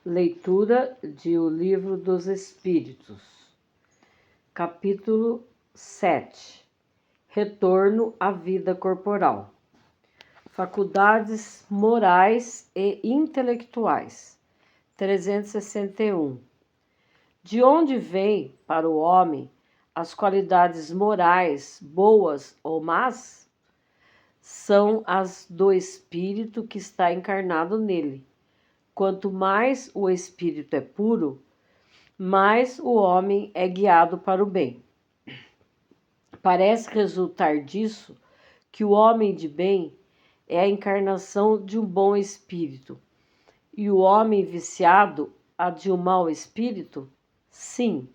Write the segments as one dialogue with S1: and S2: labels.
S1: Leitura de O Livro dos Espíritos, capítulo 7. Retorno à vida corporal. Faculdades morais e intelectuais. 361. De onde vêm para o homem as qualidades morais, boas ou más? São as do espírito que está encarnado nele. Quanto mais o espírito é puro, mais o homem é guiado para o bem. Parece resultar disso que o homem de bem é a encarnação de um bom espírito e o homem viciado a de um mau espírito? Sim,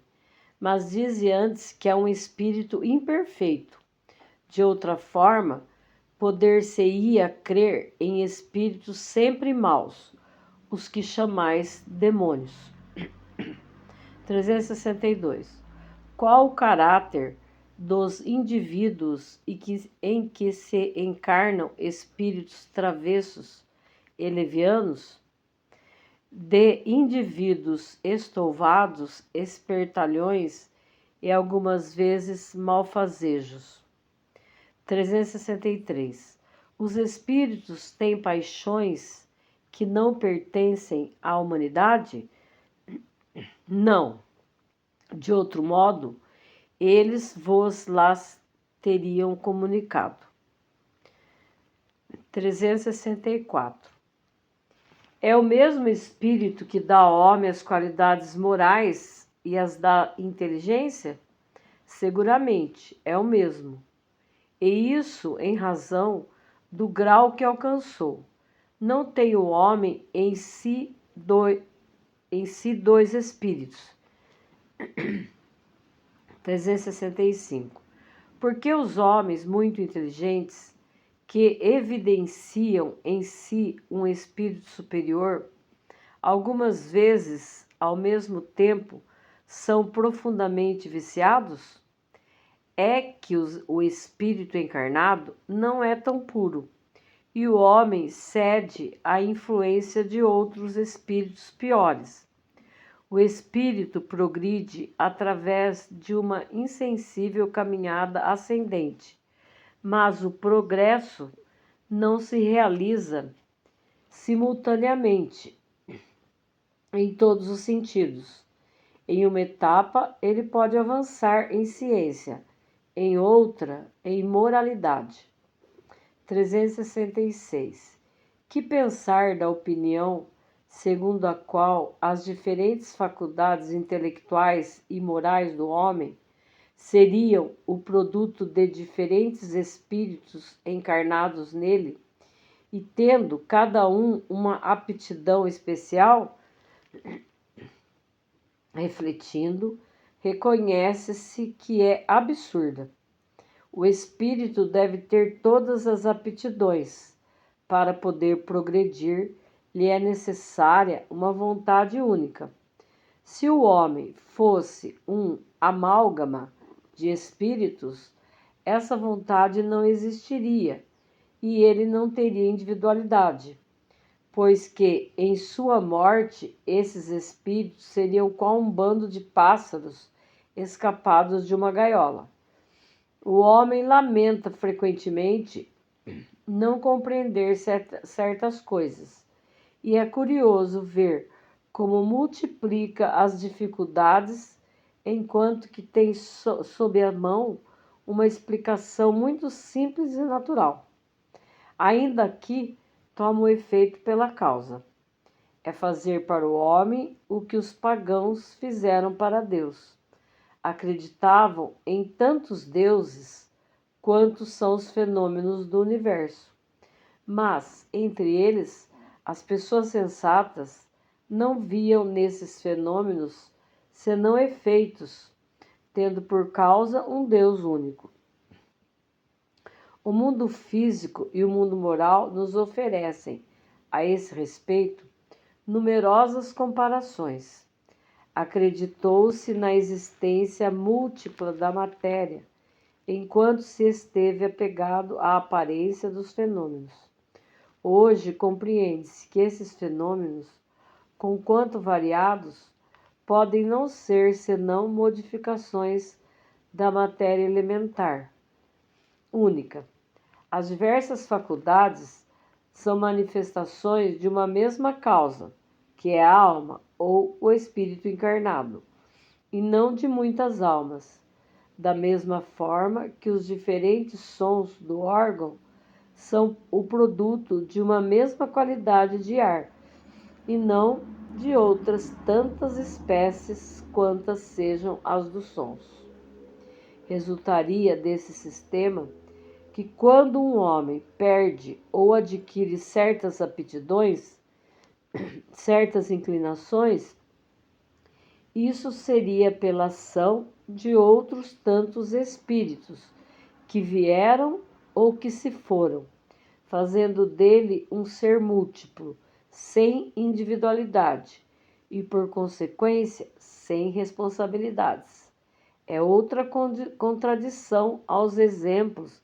S1: mas dize antes que é um espírito imperfeito. De outra forma, poder-se-ia crer em espíritos sempre maus, os que chamais demônios. 362. Qual o caráter dos indivíduos em que se encarnam espíritos travessos e levianos? De indivíduos estouvados, espertalhões e algumas vezes malfazejos. 363. Os espíritos têm paixões que não pertencem à humanidade? Não. De outro modo, eles vos las teriam comunicado. 364. É o mesmo espírito que dá ao homem as qualidades morais e as da inteligência? Seguramente, é o mesmo. E isso em razão do grau que alcançou. Não tem o homem em si dois espíritos. 365. Porque os homens muito inteligentes, que evidenciam em si um espírito superior, algumas vezes, ao mesmo tempo, são profundamente viciados? É que o espírito encarnado não é tão puro, e o homem cede à influência de outros espíritos piores. O espírito progride através de uma insensível caminhada ascendente, mas o progresso não se realiza simultaneamente em todos os sentidos. Em uma etapa, ele pode avançar em ciência, em outra, em moralidade. 366. Que pensar da opinião segundo a qual as diferentes faculdades intelectuais e morais do homem seriam o produto de diferentes espíritos encarnados nele e tendo cada um uma aptidão especial? Refletindo, reconhece-se que é absurda. O espírito deve ter todas as aptidões. Para poder progredir, lhe é necessária uma vontade única. Se o homem fosse um amálgama de espíritos, essa vontade não existiria e ele não teria individualidade, pois que, em sua morte, esses espíritos seriam qual um bando de pássaros escapados de uma gaiola. O homem lamenta frequentemente não compreender certas coisas, e é curioso ver como multiplica as dificuldades, enquanto que tem sob a mão uma explicação muito simples e natural. Ainda aqui toma o efeito pela causa. É fazer para o homem o que os pagãos fizeram para Deus. Acreditavam em tantos deuses quantos são os fenômenos do universo. Mas, entre eles, as pessoas sensatas não viam nesses fenômenos senão efeitos, tendo por causa um Deus único. O mundo físico e o mundo moral nos oferecem, a esse respeito, numerosas comparações. Acreditou-se na existência múltipla da matéria, enquanto se esteve apegado à aparência dos fenômenos. Hoje compreende-se que esses fenômenos conquanto variados, podem não ser senão modificações da matéria elementar única. As diversas faculdades são manifestações de uma mesma causa, que é a alma ou o espírito encarnado, e não de muitas almas. Da mesma forma que os diferentes sons do órgão são o produto de uma mesma qualidade de ar, e não de outras tantas espécies quantas sejam as dos sons. Resultaria desse sistema que quando um homem perde ou adquire certas aptidões, certas inclinações, isso seria pela ação de outros tantos espíritos que vieram ou que se foram, fazendo dele um ser múltiplo, sem individualidade e, por consequência, sem responsabilidades. É outra contradição aos exemplos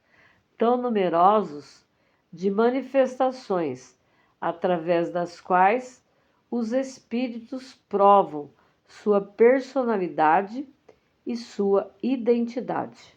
S1: tão numerosos de manifestações através das quais os espíritos provam sua personalidade e sua identidade.